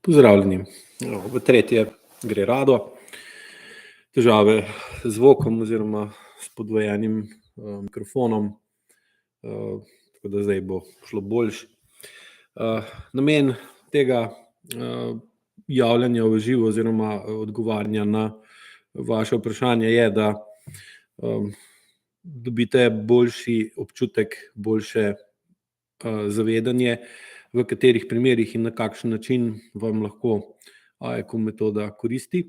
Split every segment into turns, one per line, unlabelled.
Pozdravljeni. V tretje gre rado. Težave z zvokom oziroma s podvojenim mikrofonom, tako da zdaj bo šlo boljše. Namen tega javljanja v živo oziroma odgovarjanja na vaše vprašanje je, da dobite boljši občutek, boljše zavedanje, v katerih primerih in na kakšen način vam lahko AIQ metoda koristi.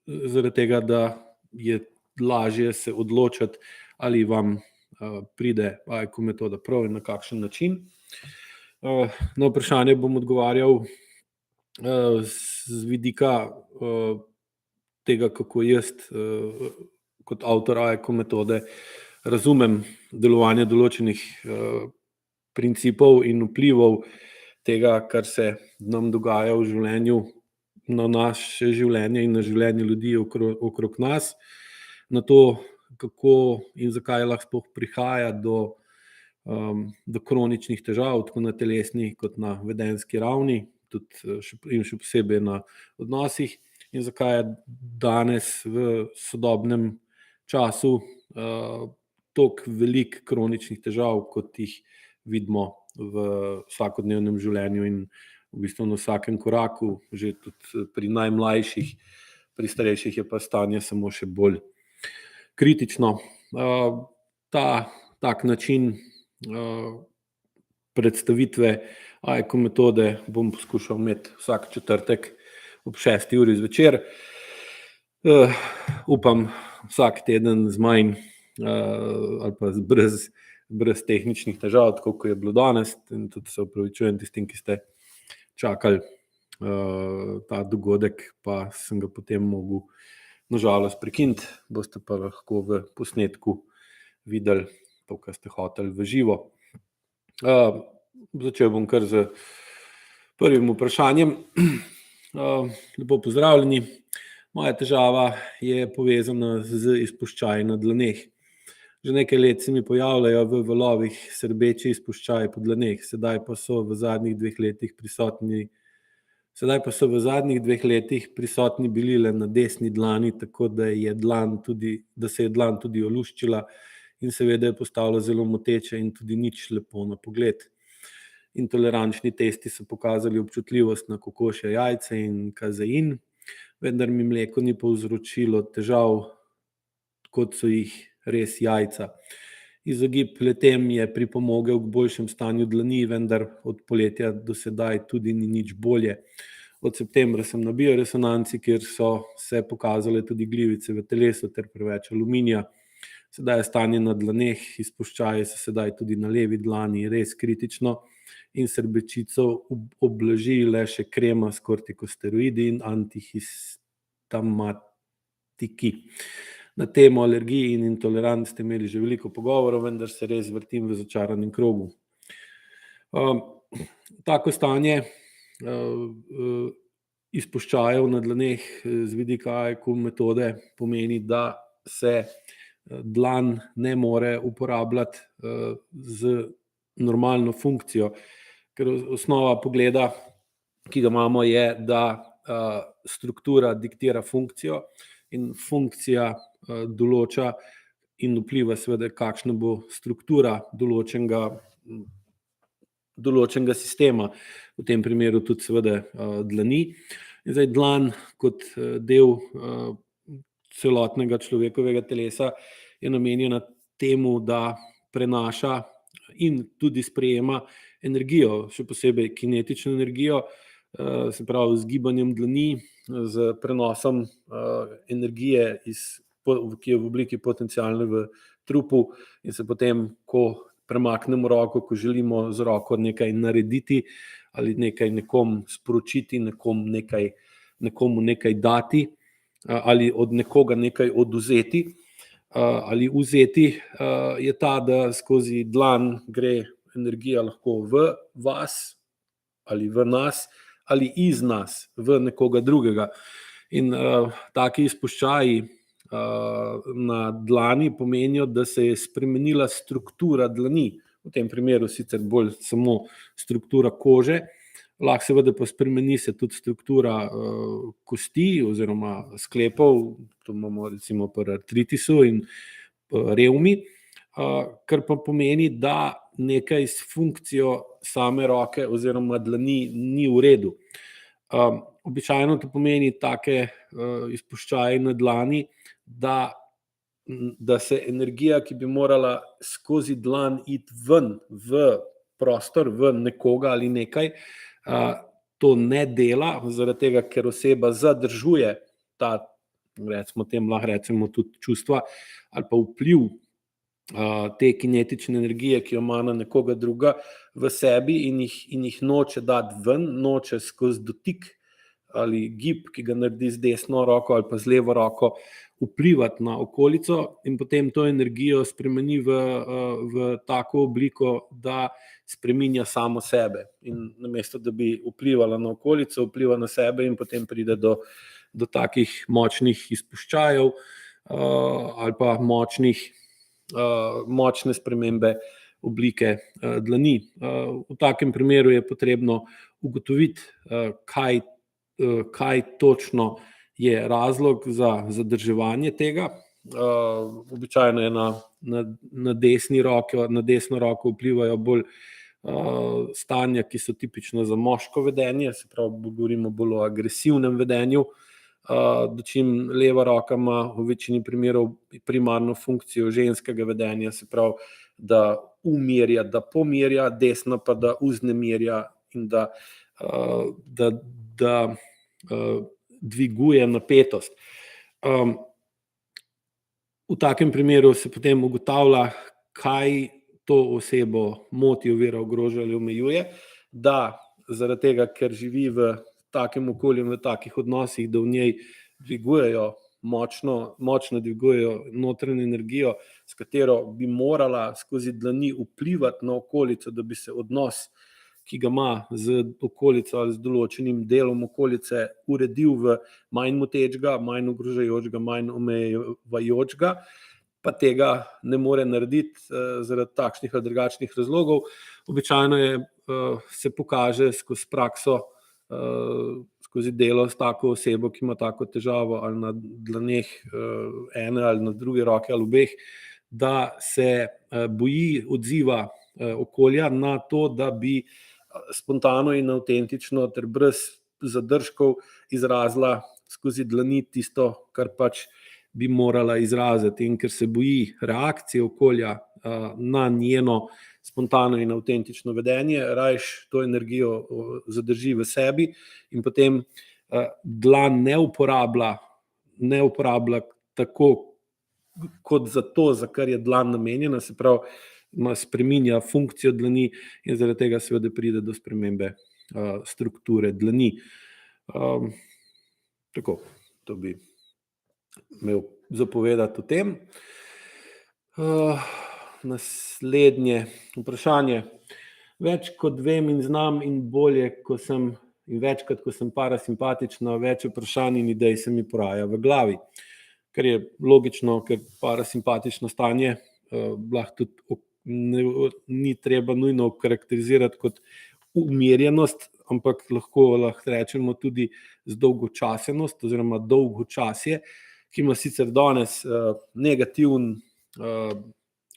Zaradi tega, da je lažje se odločiti, ali vam pride AIQ metoda prav in na kakšen način. Na vprašanje bom odgovarjal z vidika tega, kako jaz kot avtor AIQ metode razumem delovanje določenih principov in vplivov tega, kar se nam dogaja v življenju, na naše življenje in na življenje ljudi okrog nas, na to, kako in zakaj lahko sploh prihaja do kroničnih težav, tako na telesni kot na vedenjski ravni, tudi še posebej na odnosih, in zakaj je danes v sodobnem času toliko veliko kroničnih težav, kot jih vidimo v vsakodnevnem življenju in v bistvu na vsakem koraku, že tudi pri najmlajših, pri starejših je pa stanje samo še bolj kritično. Tak način predstavitve AIQ metode bom poskušal imeti vsak četrtek ob 6. uri zvečer. Upam vsak teden z manj ali pa brez tehničnih težav, tako kot je bilo danes, in tudi se opravičujem tistim, ki ste čakali ta dogodek, pa sem ga potem mogel na žalost prekiniti. Boste pa lahko v posnetku videli to, kar ste hoteli v živo. Začel bom kar z prvim vprašanjem. Lepo pozdravljeni. Moja težava je povezana z izpuščaji na dlaneh. Že nekaj let se mi pojavljajo v valovih srbeči izpuščaji po dlaneh, sedaj pa so v zadnjih 2 letih prisotni bili le na desni dlani, tako da se je dlan tudi oluščila in seveda je postalo zelo moteče in tudi nič lepo na pogled. Intolerančni testi so pokazali občutljivost na kokošje jajce in kazein, vendar mi mleko ni povzročilo težav, kot so jih res jajca. Izogib le-tem je pripomogel k boljšem stanju dlani, vendar od poletja do sedaj tudi ni nič bolje. Od septembra sem na bioresonanci, kjer so se pokazale tudi glivice v telesu ter preveč aluminija. Sedaj je stanje na dlaneh, izpuščaji so sedaj tudi na levi dlani res kritično in srbečico ublaži le še krema s kortikosteroidi in antihistamatiki. Na temo alergij in intoleranc ste imeli že veliko pogovorov, vendar se res vrtim v začaranem krogu. Tako stanje izpuščajev na dlaneh z vidika AIQ metode pomeni, da se dlan ne more uporabljati z normalno funkcijo, ker osnova pogleda, ki ga imamo, je, da struktura diktira funkcijo in funkcija določa in vpliva seveda, kakšna bo struktura določenega sistema, v tem primeru tudi seveda dlani. In zdaj dlan kot del celotnega človekovega telesa je namenjena temu, da prenaša in tudi sprejema energijo, še posebej kinetično energijo, se pravi z gibanjem dlani, z prenosom energije, ki je v obliki potencialne v trupu, in se potem, ko premaknemo roko, ko želimo z roko nekaj narediti ali nekaj nekomu sporočiti, nekomu nekaj dati ali od nekoga nekaj odvzeti ali vzeti, je ta, da skozi dlan gre energija lahko v vas ali v nas ali iz nas v nekoga drugega. In taki izpuščaji na dlani pomenijo, da se je spremenila struktura dlani, v tem primeru sicer bolj samo struktura kože, Lahko seveda pa spremeni se tudi struktura kosti oziroma sklepov, to imamo recimo pri artritisu in revmi, kar pa pomeni, da nekaj s funkcijo same roke oziroma dlani ni v redu. Običajno to pomeni take izpuščaje na dlani, da se energija, ki bi morala skozi dlan iti ven v prostor, v nekoga ali nekaj, to ne dela, zaradi tega, ker oseba zadržuje ta, recimo temu lahko rečemo tudi čustva ali pa vpliv te kinetične energije, ki jo ima na nekoga druga v sebi in jih noče dati ven, noče skozi dotik ali gib, ki ga naredi z desno roko ali pa z levo roko, vplivati na okolico in potem to energijo spremeni v tako obliko, da spreminja samo sebe. In namesto, da bi vplivala na okolico, vpliva na sebe in potem pride do takih močnih izpuščajev ali pa močne spremembe oblike dlani. V takem primeru je potrebno ugotoviti, kaj točno je razlog za zadrževanje tega. Običajno je na desno roko vplivajo bolj stanja, ki so tipična za moško vedenje, se pravi, govorimo bolj o agresivnem vedenju, dočim leva roka ima v večini primerov primarno funkcijo ženskega vedenja, se pravi, da umirja, da pomirja, desna pa da vznemirja in da dviguje napetost. V takem primeru se potem ugotavlja, kaj to osebo moti, ovira, ogroža ali omejuje, da zaradi tega, ker živi v takem okolju in v takih odnosih, da v njej dvigujejo močno dvigujejo notranjo energijo, s katero bi morala skozi dlani vplivati na okolico, da bi se odnos, ki ga ima z okolico ali z določenim delom okolice, uredil v manj motečega, manj ogrožajočega, manj omejujočega, pa tega ne more narediti zaradi takšnih ali drugačnih razlogov. Običajno se pokaže skozi prakso, skozi delo s tako osebo, ki ima tako težavo ali na dlaneh ene ali na druge roke ali obeh, da se boji odziva okolja na to, da bi spontano in avtentično ter brez zadržkov izrazila skozi dlani tisto, kar pač bi morala izraziti. In ker se boji reakcije okolja na njeno spontano in avtentično vedenje, rajš to energijo zadrži v sebi in potem dlan ne uporablja tako kot za to, za kar je dlan namenjena, se pravi, spreminja funkcijo dlani in zaradi tega seveda pride do spremembe strukture dlani. Tako, to bi imel zapovedati o tem. Naslednje vprašanje. Več kot vem in znam in bolje, in večkrat, ko sem parasimpatična, več vprašanj in idej se mi poraja v glavi. Kar je logično, ker parasimpatično stanje lahko tudi ni treba nujno karakterizirati kot umirjenost, ampak lahko rečemo tudi zdolgočasenost oziroma dolgočasje, ki ima sicer danes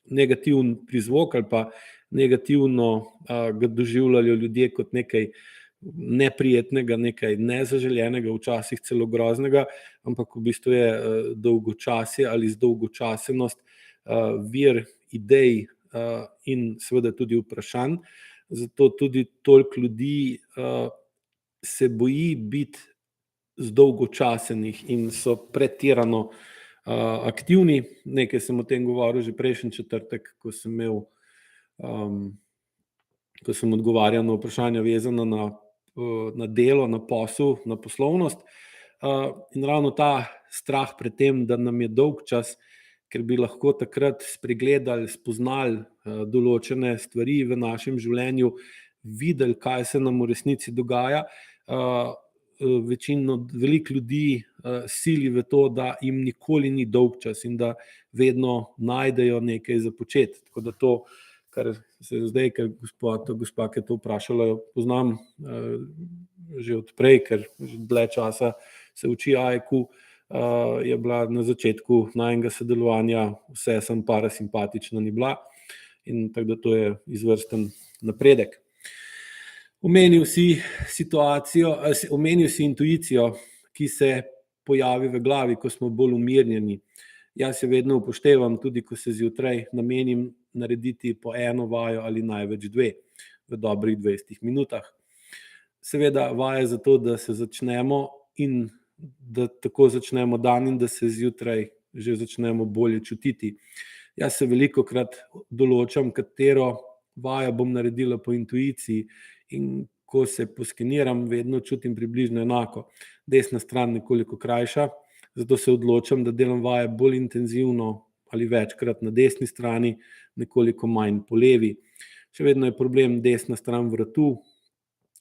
negativen prizvok ali pa negativno ga doživljajo ljudje kot nekaj neprijetnega, nekaj nezaželjenega, včasih celo groznega, ampak v bistvu je dolgočasje ali zdolgočasenost vir idej in seveda tudi vprašanj. Zato tudi toliko ljudi se boji biti zdolgočasenih in so pretirano aktivni. Nekaj sem o tem govoril že prejšnji četrtek, ko sem odgovarjal na vprašanja vezana na delo, na posel, na poslovnost. In ravno ta strah pred tem, da nam je dolgčas, ker bi lahko takrat spregledali, spoznali določene stvari v našem življenju, videli, kaj se nam v resnici dogaja. Veliko ljudi sili v to, da jim nikoli ni dolgčas in da vedno najdejo nekaj za početi. Tako da to, kar se zdaj, ker gospa, ki je to vprašala, jo poznam že od prej, ker že dlje časa se uči AIQ, je bila na začetku najinega sodelovanja vse sem parasimpatična ni bila in tako da to je izvrsten napredek. Omenil si intuicijo, ki se pojavi v glavi, ko smo bolj umirjeni. Jaz se vedno upoštevam, tudi ko se zjutraj namenim narediti po eno vajo ali največ dve v dobrih 20 minutah. Seveda vaje za to, da se začnemo in da tako začnemo dan in da se zjutraj že začnemo bolje čutiti. Jaz se velikokrat določam, katero vajo bom naredila po intuiciji in ko se poskeniram, vedno čutim približno enako. Desna stran nekoliko krajša, zato se odločam, da delam vaje bolj intenzivno ali večkrat na desni strani, nekoliko manj po levi. Še vedno je problem desna stran vratu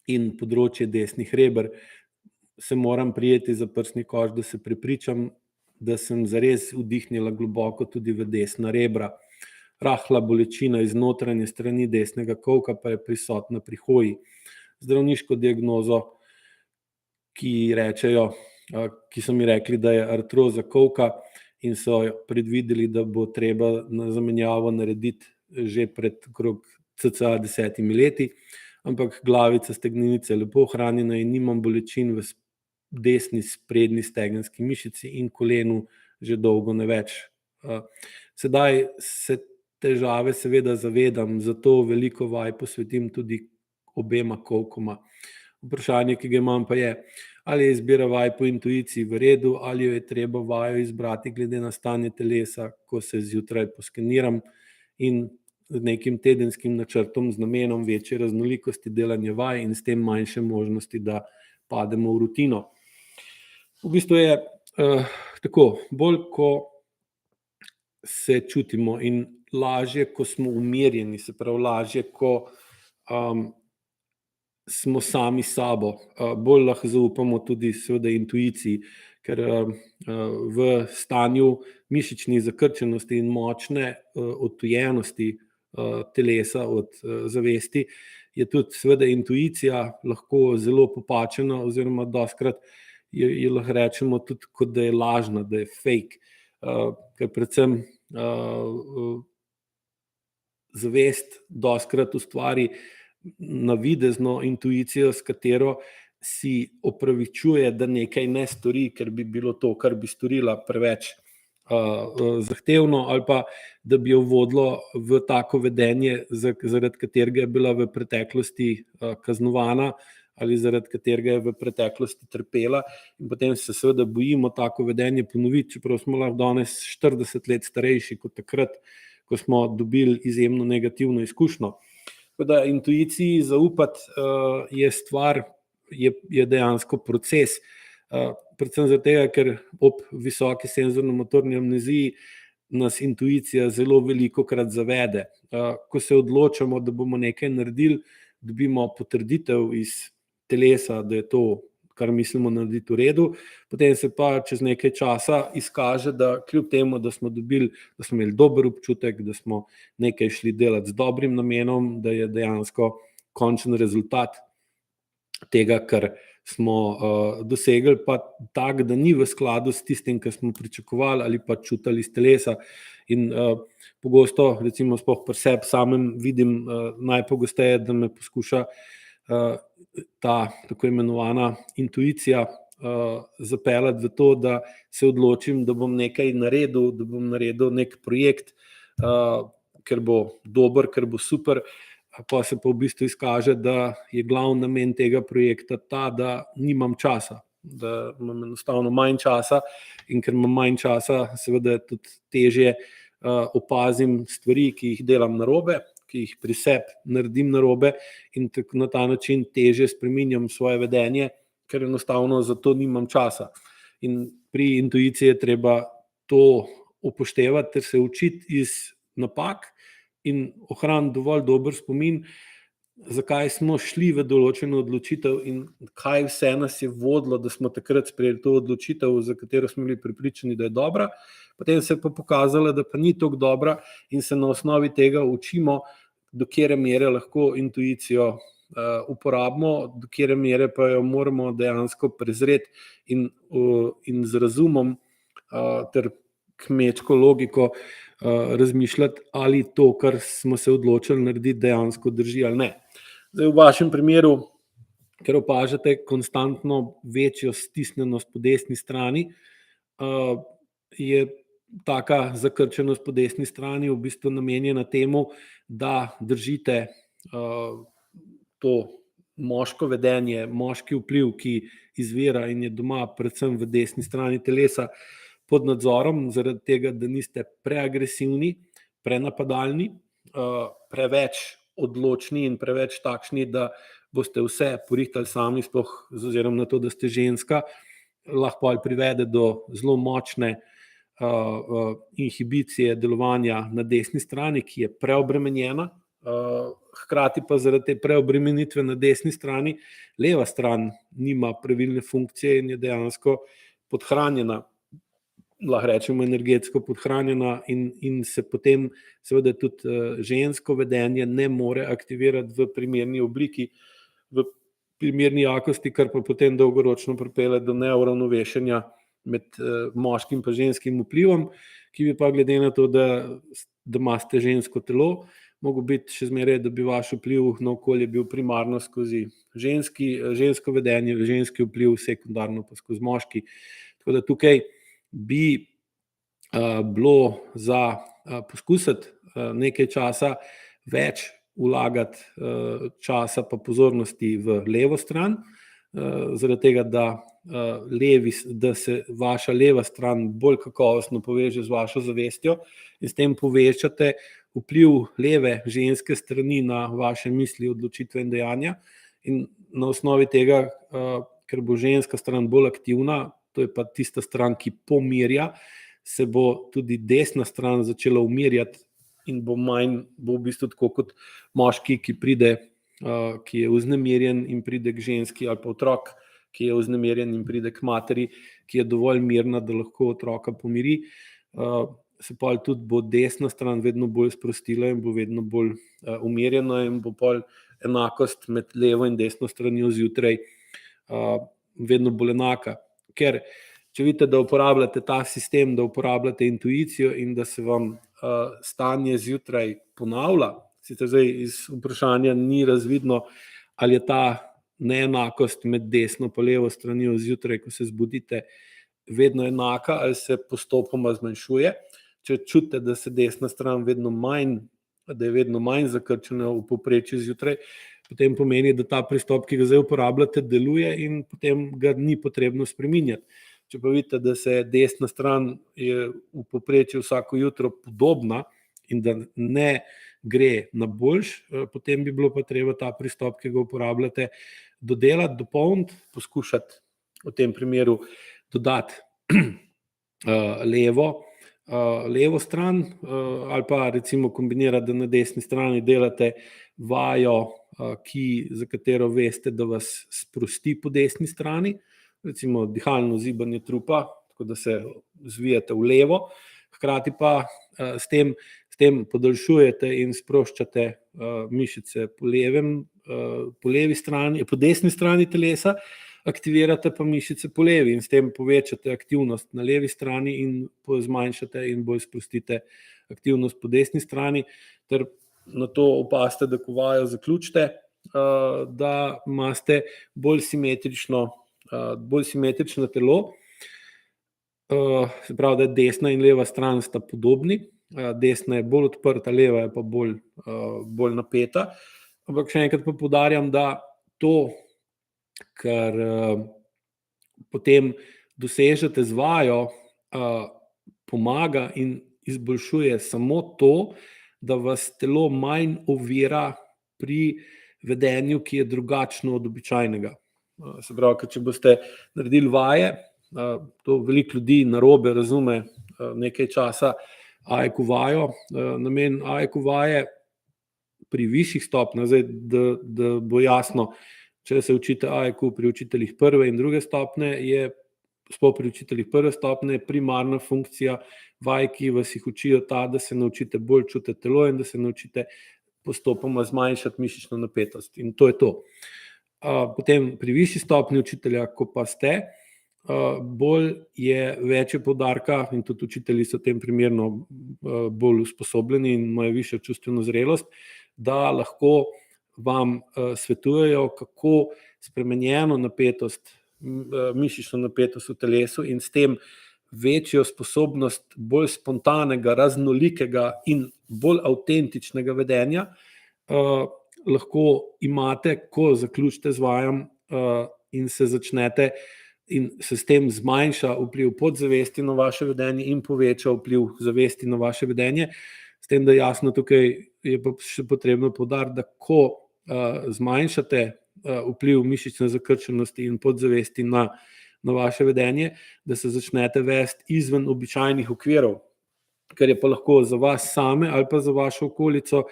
in področje desnih reber. Se moram prijeti za prsni koš, da se prepričam, da sem zares vdihnila globoko tudi v desna rebra. Rahla bolečina iz notranje strani desnega kolka pa je prisotna pri hoji. Zdravniško diagnozo, ki so mi rekli, da je artroza kolka in so predvideli, da bo treba na zamenjavo narediti že pred okrog cca 10 leti, ampak glavica stegnenice je lepo ohranjena in nimam bolečin v desni sprednji stegenski mišici in kolenu že dolgo ne več. Sedaj se težave seveda zavedam, zato veliko vaj posvetim tudi obema kolkoma. Vprašanje, ki ga imam, pa je, ali je izbira vaj po intuiciji v redu, ali jo je treba vajo izbrati glede na stanje telesa, ko se zjutraj poskeniram in z nekim tedenskim načrtom z namenom večje raznolikosti delanja vaj in s tem manjše možnosti, da pademo v rutino. V bistvu je tako, bolj ko se čutimo in lažje, ko smo umirjeni, se pravi lažje, ko smo sami sabo, bolj lahko zaupamo tudi seveda intuiciji, ker v stanju mišičnih zakrčenosti in močne odtujenosti telesa od zavesti je tudi seveda intuicija lahko zelo popačena oziroma dostikrat je lahko rečemo tudi, kot da je lažna, da je fake, ker predvsem zavest dostikrat ustvari navidezno intuicijo, s katero si opravičuje, da nekaj ne stori, ker bi bilo to, kar bi storila, preveč zahtevno ali pa da bi jo vodilo v tako vedenje, zaradi katerega je bila v preteklosti kaznovana ali zaradi katerega je v preteklosti trpela in potem se seveda bojimo tako vedenje ponoviti, čeprav smo lahko danes 40 let starejši kot takrat, ko smo dobili izjemno negativno izkušnjo. Tako da intuiciji zaupati je stvar, je dejansko proces, predvsem zato, ker ob visoki senzorno-motorni amneziji nas intuicija zelo velikokrat zavede. Ko se odločamo, da bomo nekaj naredili, dobimo potrditev iz telesa, da je to, kar mislimo narediti, v redu, potem se pa čez nekaj časa izkaže, da kljub temu, da smo imeli dober občutek, da smo nekaj šli delati z dobrim namenom, da je dejansko končen rezultat tega, kar smo dosegli, pa tak, da ni v skladu s tistim, kar smo pričakovali ali pa čutili iz telesa. In pogosto, recimo sploh pri sebi samem vidim najpogosteje, da me poskuša ta tako imenovana intuicija zapeljati v to, da se odločim, da bom nekaj naredil, da bom naredil nek projekt, ker bo dober, ker bo super, pa se pa v bistvu izkaže, da je glavni namen tega projekta ta, da nimam časa, da imam enostavno manj časa in ker imam manj časa, seveda tudi težje opazim stvari, ki jih delam narobe, ki jih pri sebi naredim narobe in na ta način težje spreminjam svoje vedenje, ker enostavno za to nimam časa. In pri intuiciji je treba to upoštevati ter se učiti iz napak in ohraniti dovolj dober spomin, zakaj smo šli v določeno odločitev in kaj vse nas je vodilo, da smo takrat sprejeli to odločitev, za katero smo bili prepričani, da je dobra, potem se je pa pokazalo, da pa ni tako dobra in se na osnovi tega učimo, do kere mere lahko intuicijo uporabimo, do kere mere pa jo moramo dejansko prezreti in z razumom ter kmečko logiko razmišljati, ali to, kar smo se odločili narediti, dejansko drži ali ne. Zdaj, v vašem primeru, ker opažate konstantno večjo stisnjenost po desni strani, je taka zakrčenost po desni strani v bistvu namenjena temu, da držite to moško vedenje, moški vpliv, ki izvira in je doma predvsem v desni strani telesa, pod nadzorom, zaradi tega, da niste preagresivni, prenapadalni, preveč odločni in preveč takšni, da boste vse porihtali sami, sploh z ozirom na to, da ste ženska, lahko privede do zelo močne inhibicije delovanja na desni strani, ki je preobremenjena, hkrati pa zaradi te preobremenitve na desni strani leva stran nima pravilne funkcije in je dejansko podhranjena, lahko rečemo energetsko podhranjena in se potem seveda tudi žensko vedenje ne more aktivirati v primerni obliki, v primerni jakosti, kar pa potem dolgoročno pripelje do neuravnovešenja med moškim pa ženskim vplivom, ki bi pa glede na to, da imate žensko telo, mogo biti še zmeraj, da bi vaš vpliv na okolje bil primarno skozi žensko vedenje, ženski vpliv, sekundarno pa skozi moški. Tako da tukaj bi bilo za poskusiti nekaj časa več vlagati časa pa pozornosti v levo stran, zaradi tega, da se vaša leva stran bolj kakovostno poveže z vašo zavestjo in s tem povečate vpliv leve ženske strani na vaše misli, odločitve in dejanja. In na osnovi tega, ker bo ženska stran bolj aktivna, to je pa tista stran, ki pomirja, se bo tudi desna stran začela umirjati in bo v bistvu tako kot moški, ki pride, ki je vznemirjen in pride k ženski, ali pa otrok, ki je vznemirjen in pride k materi, ki je dovolj mirna, da lahko otroka pomiri, se pa tudi bo desna stran vedno bolj sprostila in bo vedno bolj umirjena in bo pol enakost med levo in desno stranjo zjutraj vedno bolj enaka. Ker če vidite, da uporabljate ta sistem, da uporabljate intuicijo in da se vam stanje zjutraj ponavlja, sicer zdaj iz vprašanja ni razvidno, ali je ta neenakost med desno pa levo stranjo zjutraj, ko se zbudite, vedno enaka ali se postopoma zmanjšuje. Če čutite, da se desna stran vedno manj zakrčena v povprečju zjutraj, potem pomeni, da ta pristop, ki ga zdaj uporabljate, deluje in potem ga ni potrebno spreminjati. Če pa vidite, da se desna stran je v povprečju vsako jutro podobna in da ne gre na boljš, potem bi bilo pa treba ta pristop, ki ga uporabljate, dodelati, dopolniti, poskušati v tem primeru dodati levo stran ali pa recimo kombinirati, da na desni strani delate vajo, za katero veste, da vas sprosti po desni strani, recimo dihalno zibanje trupa, tako da se zvijate v levo, hkrati pa s tem podaljšujete in sproščate mišice po levi strani, po desni strani telesa, aktivirate pa mišice po levi in s tem povečate aktivnost na levi strani in zmanjšate in bolj sprostite aktivnost po desni strani, ter na to opazite, da ko vajo zaključite, da imate bolj simetrično telo, se pravi, da desna in leva stran sta podobni, desna je bolj odprta, leva je pa bolj napeta, ampak še enkrat pa poudarjam, da to, kar potem dosežete z vajo, pomaga in izboljšuje samo to, da vas telo manj ovira pri vedenju, ki je drugačno od običajnega. Se pravi, če boste naredili vaje, to veliko ljudi narobe razume nekaj časa AEQ vajo, namen AEQ vaje pri višjih stopnjah, da bo jasno, če se učite AEQ pri učiteljih prve in druge stopnje, je sploh pri učiteljih prve stopnje primarna funkcija vaj, ki vas jih učijo ta, da se naučite bolj čutiti telo in da se naučite postopoma zmanjšati mišično napetost. In to je to. Potem pri višji stopnji učitelja, ko pa ste, več je poudarka, in tudi učitelji so v tem primeru bolj usposobljeni in imajo višjo čustveno zrelost, da lahko vam svetujejo, kako spremenjeno napetost, mišično napetost v telesu in s tem večjo sposobnost bolj spontanega, raznolikega in bolj avtentičnega vedenja lahko imate, ko zaključite z vajam in se začnete in se s tem zmanjša vpliv podzavesti na vaše vedenje in poveča vpliv zavesti na vaše vedenje. S tem, da jasno tukaj je pa še potrebno poudariti, da ko zmanjšate vpliv mišične zakrčenosti in podzavesti na vaše vedenje, da se začnete vesti izven običajnih okvirov, kar je pa lahko za vas same ali pa za vašo okolico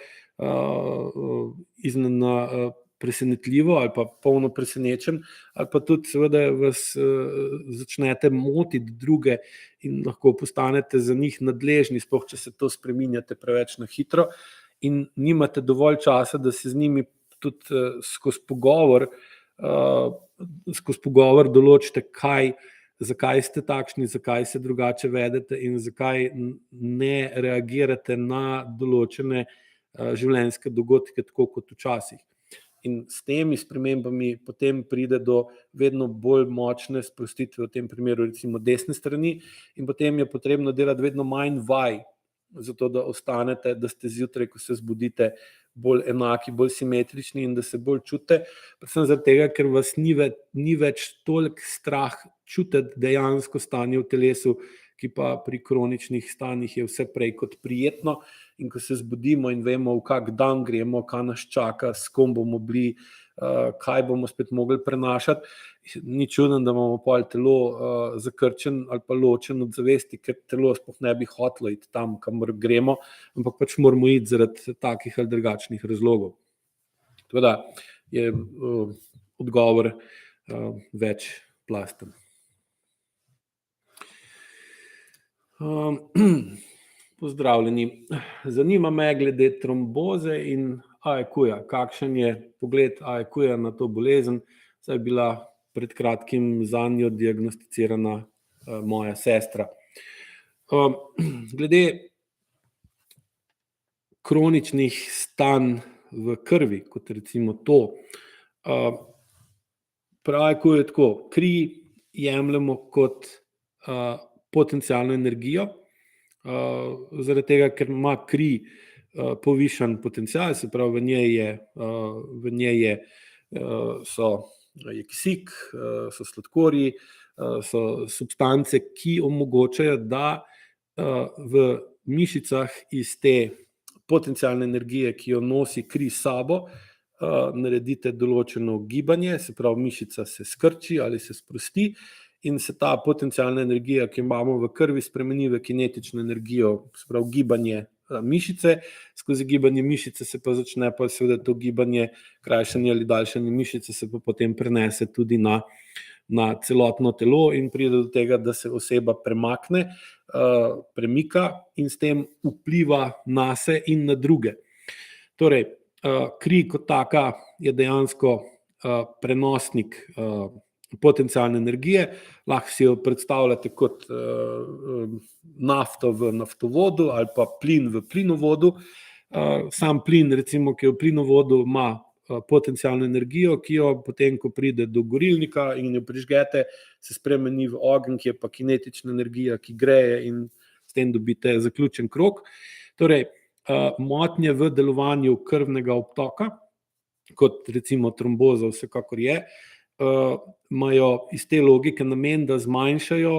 iznenadno presenetljivo ali pa polno presenečen, ali pa tudi seveda vas začnete motiti druge in lahko postanete za njih nadležni, sploh če se to spreminjate preveč na hitro in nimate dovolj časa, da se z njimi tudi skozi pogovor določite, zakaj ste takšni, zakaj se drugače vedete in zakaj ne reagirate na določene življenjske dogodke tako kot včasih. In s temi spremembami potem pride do vedno bolj močne sprostitve, v tem primeru recimo desne strani, in potem je potrebno delati vedno manj vaj, zato da ostanete, da ste zjutraj, ko se zbudite, bolj enaki, bolj simetrični in da se bolj čutite, predvsem zaradi tega, ker vas ni več toliko strah čutiti dejansko stanje v telesu, ki pa pri kroničnih stanjih je vse prej kot prijetno, in ko se zbudimo in vemo, v kak dan gremo, kaj nas čaka, s kom bomo bili, kaj bomo spet mogli prenašati, ni čudno, da imamo pol telo zakrčen ali pa ločen od zavesti, ker telo sploh ne bi hotelo iti tam, kamor gremo, ampak pač moramo iti zaradi takih ali drugačnih razlogov. Tako da je odgovor večplasten. Pozdravljeni. Zanima me glede tromboze in AEQ-ja. Kakšen je pogled AEQ-ja na to bolezen, saj je bila pred kratkim zanjo diagnosticirana moja sestra. Glede kroničnih stanj v krvi, kot recimo to, pri AEQ je tako, kri jemljemo kot potencialno energijo, zaradi tega, ker ima kri povišan potencial, se pravi, v njej je kisik, so sladkorji, so substance, ki omogočajo, da v mišicah iz te potencialne energije, ki jo nosi kri s sabo, naredite določeno gibanje, se pravi, mišica se skrči ali se sprosti, in se ta potencialna energija, ki jo imamo v krvi, spremeni v kinetično energijo, se pravi gibanje mišice, skozi gibanje mišice se pa začne pa seveda to gibanje, krajšanje ali daljšanje mišice se pa potem prenese tudi na celotno telo in pride do tega, da se oseba premakne, premika in s tem vpliva nase in na druge. Torej, kri kot taka je dejansko prenosnik potencialne energije, lahko si jo predstavljate kot nafto v naftovodu ali pa plin v plinovodu. Sam plin, recimo, ki je v plinovodu, ima potencialno energijo, ki jo potem, ko pride do gorilnika in jo prižgete, se spremeni v ogenj, ki je pa kinetična energija, ki greje in s tem dobite zaključen krog. Torej, motnje v delovanju krvnega obtoka, kot recimo tromboza vsekakor je, imajo iz te logike namen, da zmanjšajo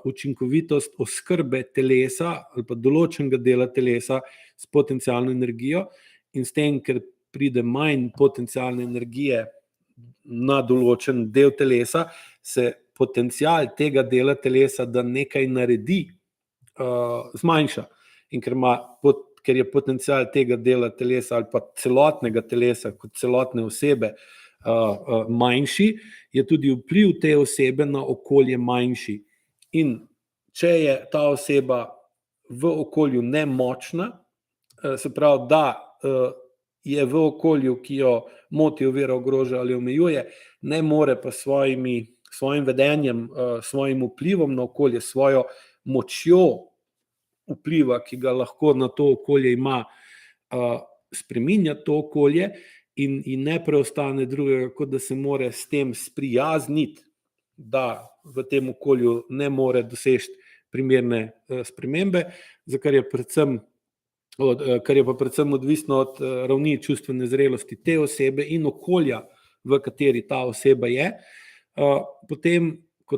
učinkovitost oskrbe telesa ali pa določenega dela telesa s potencialno energijo, in s tem, ker pride manj potencialne energije na določen del telesa, se potencial tega dela telesa, da nekaj naredi, zmanjša. In ker je potencial tega dela telesa ali pa celotnega telesa kot celotne osebe manjši, je tudi vpliv te osebe na okolje manjši. In če je ta oseba v okolju nemočna, se pravi, da je v okolju, ki jo moti, ovira, ogroža ali omejuje, ne more pa svojim vedenjem, svojim vplivom na okolje, svojo močjo vpliva, ki ga lahko na to okolje ima, spreminjati to okolje in ne preostane drugega, kot da se more s tem sprijazniti, da v tem okolju ne more doseči primerne spremembe, kar je pa predvsem odvisno od ravni čustvene zrelosti te osebe in okolja, v kateri ta oseba je. Potem, ko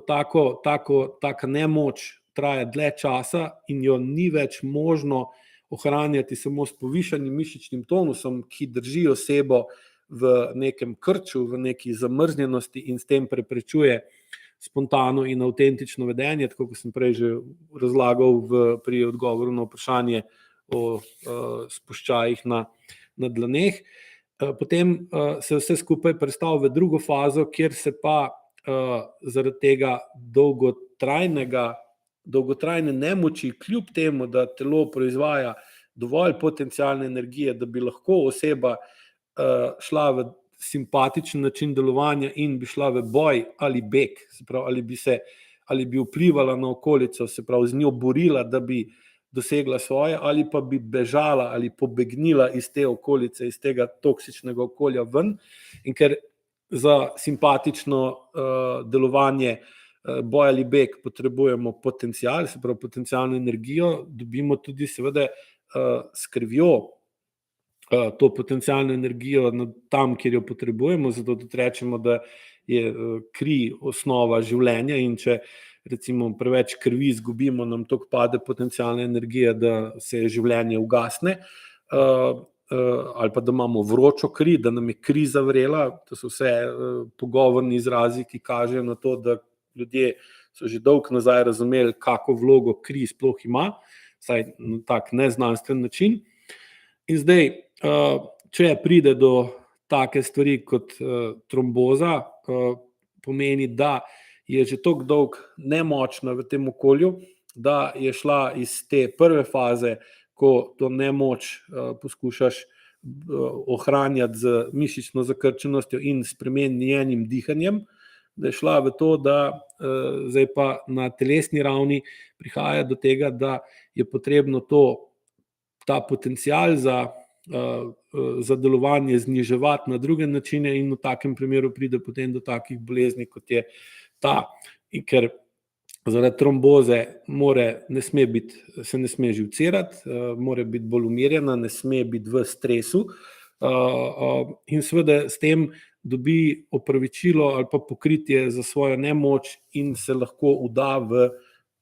taka nemoč traja dlje časa in jo ni več možno ohranjati samo s povišanim mišičnim tonusom, ki drži osebo v nekem krču, v neki zamrznjenosti in s tem preprečuje spontano in avtentično vedenje, tako kot sem prej že razlagal pri odgovoru na vprašanje o spuščajih na dlaneh. Potem se vse skupaj prestavi v drugo fazo, kjer se pa zaradi tega dolgotrajne nemoči, kljub temu, da telo proizvaja dovolj potencialne energije, da bi lahko oseba šla v simpatičen način delovanja in bi šla v boj ali beg, se pravi, ali bi vplivala na okolico, se pravi, z njo borila, da bi dosegla svoje, ali pa bi bežala ali pobegnila iz te okolice, iz tega toksičnega okolja ven. In ker za simpatično delovanje boj ali beg potrebujemo potencial, se pravi potencialno energijo, dobimo tudi seveda s krvjo to potencialno energijo tam, kjer jo potrebujemo, zato tudi rečemo, da je kri osnova življenja in če recimo preveč krvi izgubimo, nam toliko pade potencialna energija, da se življenje ugasne, ali pa da imamo vročo kri, da nam je kri zavrela. To so vse pogovorni izrazi, ki kažejo na to, da ljudje so že dolgo nazaj razumeli, kako vlogo kri sploh ima, vsaj na tak neznanstven način. In zdaj, če pride do take stvari kot tromboza, pomeni, da je že toliko dolgo nemočna v tem okolju, da je šla iz te prve faze, ko to nemoč poskušaš ohranjati z mišično zakrčenostjo in spremenjenim dihanjem, da je šla v to, da zdaj pa na telesni ravni prihaja do tega, da je potrebno ta potencial za delovanje zniževati na druge načine in v takem primeru pride potem do takih bolezni, kot je ta. In ker zaradi tromboze se ne sme živcirati, mora biti bolj umirjena, ne sme biti v stresu in seveda s tem dobi opravičilo ali pa pokritje za svojo nemoč in se lahko vda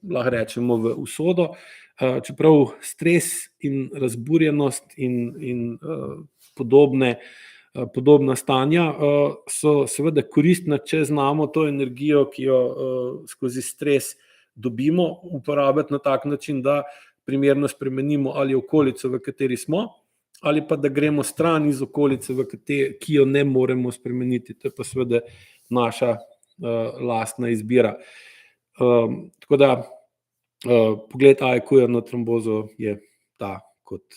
lahko rečemo, v usodo. Čeprav stres in razburjenost in podobna stanja so seveda koristna, če znamo to energijo, ki jo skozi stres dobimo, uporabiti na tak način, da primerno spremenimo ali okolico, v kateri smo, ali pa da gremo stran iz okolice, ki jo ne moremo spremeniti. To je pa seveda naša lastna izbira. Tako da pogled AIQ na trombozo je ta, kot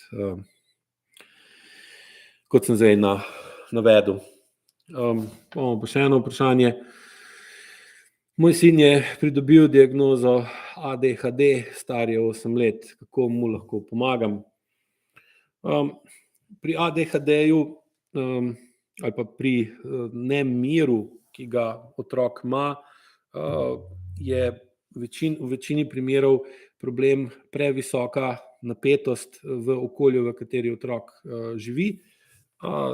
sem zdaj navedel. Imamo pa še eno vprašanje. Moj sin je pridobil diagnozo ADHD, star je 8 let. Kako mu lahko pomagam? Pri ADHD-ju ali pa pri nemiru, ki ga otrok ima, je v večini primerov problem previsoka napetost v okolju, v kateri otrok živi.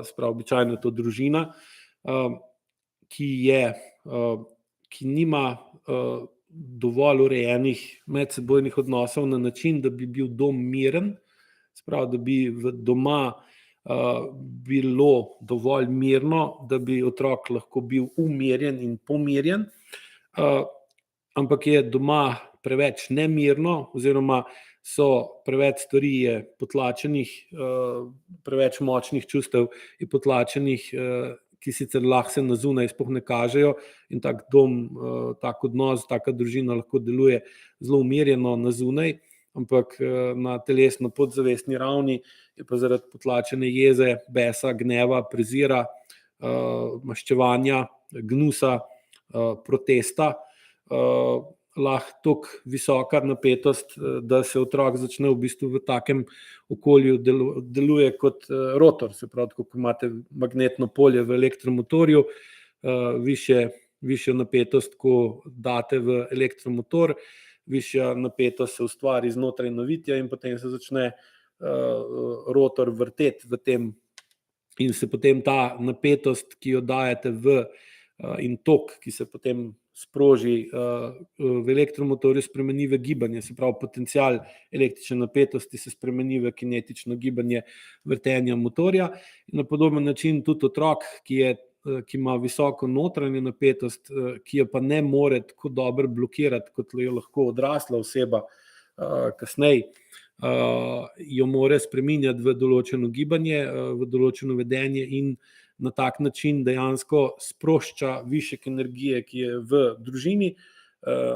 Sprav, običajno je to družina, ki nima dovolj urejenih medsebojnih odnosov na način, da bi bil dom miren, sprav, da bi doma bilo dovolj mirno, da bi otrok lahko bil umirjen in pomirjen, ampak je doma preveč nemirno oziroma so preveč stvari je potlačenih, preveč močnih čustev je potlačenih, ki sicer lahko se na zunaj sploh ne kažejo, in tak dom, tak odnos, taka družina lahko deluje zelo umirjeno na zunaj, ampak na telesno podzavestni ravni je pa zaradi potlačene jeze, besa, gneva, prezira, maščevanja, gnusa, protesta, lahko tako visoka napetost, da se otrok začne v bistvu v takem okolju deluje kot rotor, se pravi, ko imate magnetno polje v elektromotorju, višjo napetost, ko date v elektromotor, višja napetost se ustvari znotraj navitja in potem se začne rotor vrteti v tem in se potem ta napetost, ki jo dajete in tok, ki se potem sproži v elektromotorju, spremeni v gibanje, se pravi potencial električne napetosti se spremeni v kinetično gibanje vrtenja motorja. In na podoben način tudi otrok, ki ima visoko notranjo napetost, ki jo pa ne more tako dobro blokirati, kot jo lahko odrasla oseba kasneje, jo more spreminjati v določeno gibanje, v določeno vedenje in na tak način dejansko sprošča višek energije, ki je v družini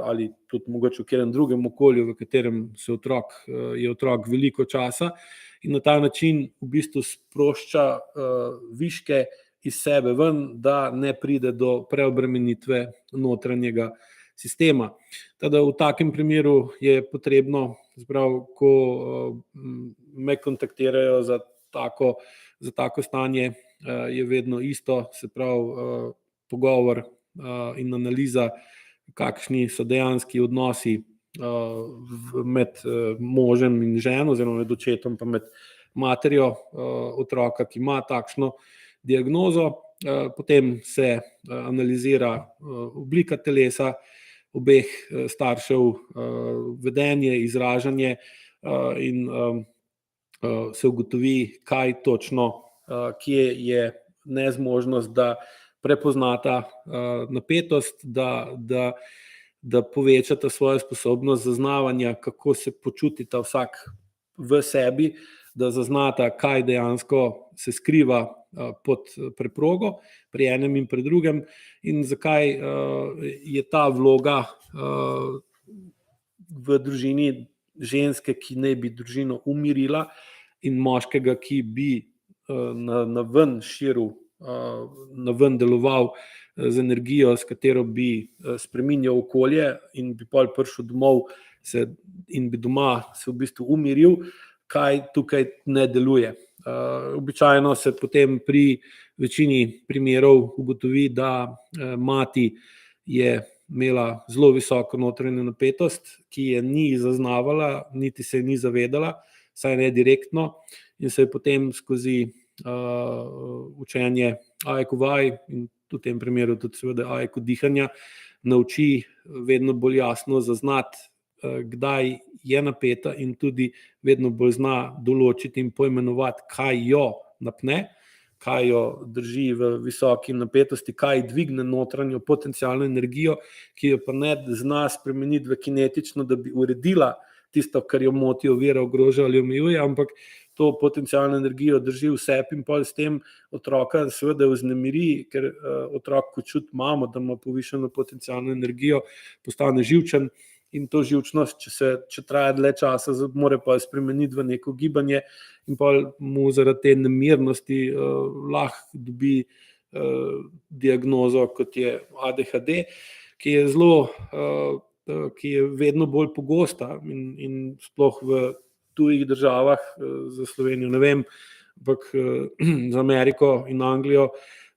ali tudi mogoče v katerem drugem okolju, v katerem je otrok veliko časa, in na ta način v bistvu sprošča viške iz sebe ven, da ne pride do preobremenitve notranjega sistema. Teda v takem primeru je potrebno, ko me kontaktirajo za tako stanje, je vedno isto, se pravi pogovor in analiza, kakšni so dejanski odnosi med možem in ženo, oziroma med očetom pa med materjo otroka, ki ima takšno diagnozo. Potem se analizira oblika telesa obeh staršev, vedenje, izražanje in se ugotovi, kaj točno, kje je nezmožnost, da prepoznata napetost, da povečata svojo sposobnost zaznavanja, kako se počutita vsak v sebi, da zaznata, kaj dejansko se skriva pod preprogo pri enem in pri drugem in zakaj je ta vloga v družini ženske, ki naj bi družino umirila, in moškega, ki bi naven širil, naven deloval z energijo, s katero bi spreminjal okolje in bi pol prišel domov in bi doma se v bistvu umiril, kaj tukaj ne deluje. Običajno se potem pri večini primerov ugotovi, da mati je imela zelo visoko notranjo napetost, ki je ni zaznavala, niti se ni zavedala, saj ne direktno, in se je potem skozi učenje AEQ vaj in v tem primeru tudi seveda AEQ dihanja nauči vedno bolj jasno zaznati, kdaj je napeta, in tudi vedno bolj zna določiti in poimenovati, kaj jo napne, kaj jo drži v visoki napetosti, kaj dvigne notranjo potencialno energijo, ki jo pa ne zna spremeniti v kinetično, da bi uredila tisto, kar jo moti, ovira, ogroža ali omejuje, ampak to potencialno energijo drži v sebi in pol s tem otroka seveda vznemiri, ker otrok, ko čuti mamo, da ima povišeno potencialno energijo, postane živčen. In to živčnost, če traja dlje časa, mora pa spremeniti v neko gibanje in pa mu zaradi te nemirnosti lahko dobi diagnozo, kot je ADHD, ki je vedno bolj pogosta in sploh v tujih državah, za Slovenijo ne vem, ampak za Ameriko in Anglijo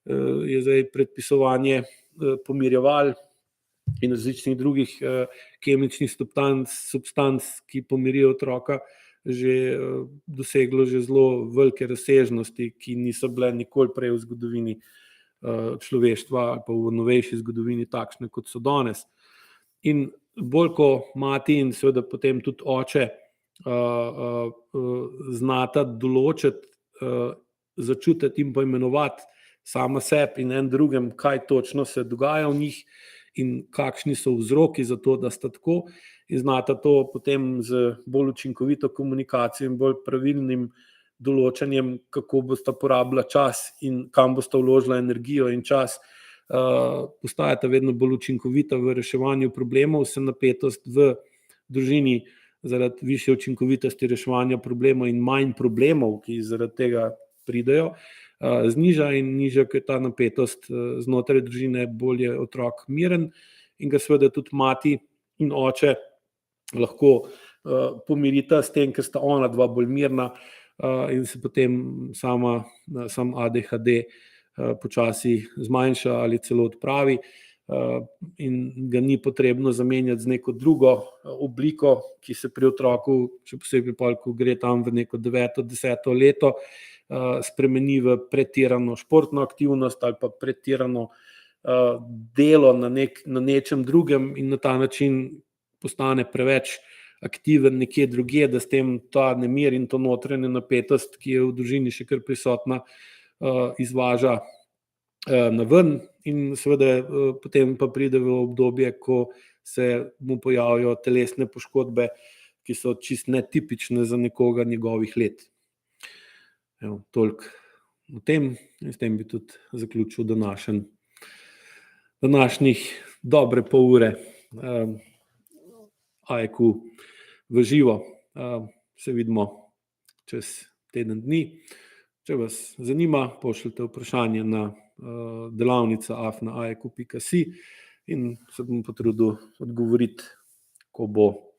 je zdaj predpisovanje pomirjeval in različnih drugih kemičnih substanc, ki pomirijo otroka, že doseglo že zelo velike razsežnosti, ki niso bile nikoli prej v zgodovini človeštva ali pa v novejši zgodovini takšne, kot so danes. In bolj ko mati in seveda potem tudi oče znata določiti, začutiti in poimenovati sama sebi in en drugem, kaj točno se dogaja v njih in kakšni so vzroki za to, da sta tako, in znata to potem z bolj učinkovito komunikacijo in bolj pravilnim določanjem, kako bosta porabila čas in kam bosta vložila energijo in čas, postajata vedno bolj učinkovita v reševanju problemov, se napetost v družini zaradi višje učinkovitosti reševanja problemov in manj problemov, ki zaradi tega pridejo, zniža in nižja, ko je ta napetost znotraj družine, bolje otrok miren in ga seveda tudi mati in oče lahko pomirita s tem, ker sta ona dva bolj mirna in se potem sam ADHD počasi zmanjša ali celo odpravi in ga ni potrebno zamenjati z neko drugo obliko, ki se pri otroku, še posebej pa, ko gre tam v neko 9., 10. leto, spremeni v pretirano športno aktivnost ali pa pretirano delo na nečem drugem in na ta način postane preveč aktiven nekje drugje, da s tem ta nemir in to notranje napetost, ki je v družini še kar prisotna, izvaža na ven in seveda potem pa pride v obdobje, ko se mu pojavijo telesne poškodbe, ki so čist netipične za nekoga njegovih let. Evo, toliko o tem in s tem bi tudi zaključil današnjih dobre pol ure AEQ v živo. Se vidimo čez teden dni. Če vas zanima, pošljite vprašanje na delavnica@aeq.si in se bom potrudil odgovoriti, ko bo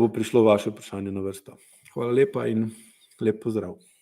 prišlo vaše vprašanje na vrsto. Hvala lepa in lep pozdrav.